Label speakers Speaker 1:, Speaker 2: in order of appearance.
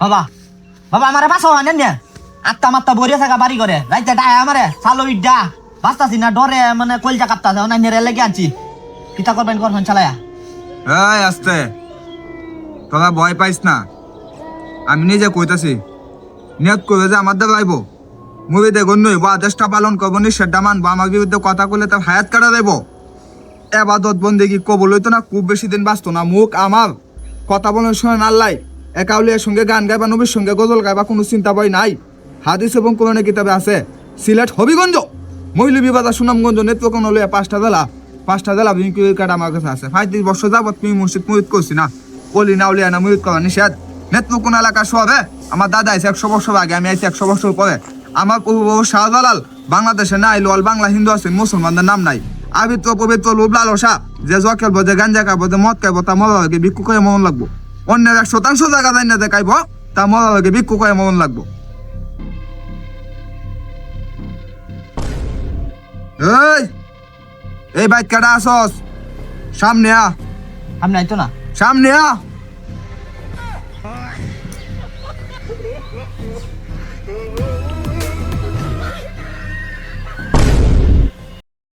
Speaker 1: বাবা বাবা আমারে বাঁচাও আনেন না আত্মা মাত্তা বরিয়া থাকা বাড়ি করে রাইতে ডায় আমারে চালো ইডা বাঁচতাছি না ডরে মানে কলজা কাঁপতাছে অনাই নেড়ে লেগে আনছি কিতা করবেন করবেন চালায়া
Speaker 2: এই আস্তে তোরা ভয় পাইস না আমি নিজে কইতাছি নিয়ত করে যে আমার দ্বারা আইব মুভি দেখুন নইব আদেশটা পালন করবো নিষেধটা মানবো আমার বিরুদ্ধে কথা কইলে তার হায়াত কাটা দেবো এবাদত বন্দেগি কবল হইতো না খুব বেশি দিন বাঁচতো না মুখ আমার কথা বলার সময় আল্লাহ একাউলিয়ার সঙ্গে গান গাইবা নবীর সঙ্গে গজল গাইবা কোনো চিন্তা ভয় নাই হাদিস এবং কোরআনে কিতাবে আছে সিলেট হবিগঞ্জ মৌলভী বাজার সুনামগঞ্জ নেত্রকোণ হলে পাঁচটা জেলা বিঙ্কি কার্ড আমার কাছে আছে 35 বছর যাবত তুমি মসজিদ মুরিদ করছি না বলি না উলিয়া না মুরিদ করা নিষেধ নেত্রকোণ এলাকার সবে আমার দাদা আছে 100 বছর আগে আমি আইছি 100 বছর পরে আমার প্রভু শাহজালাল বাংলাদেশে না আইলো অল বাংলা হিন্দু আছে মুসলমানদের নাম নাই আবিত্র পবিত্র লোভ লালসা যে জকেল বোঝে গাঞ্জা খাবো যে মদ খাইবো তা মরা লাগে ভিক্ষু করে মন লাগবো অন্যের 100% জায়গা যাই না দেখাইবো তা মরা লাগে ভিক্ষু করে মন লাগবো এই বাইক কাটা আসস সামনে আ
Speaker 1: আপনি আইতো না
Speaker 2: সামনে আ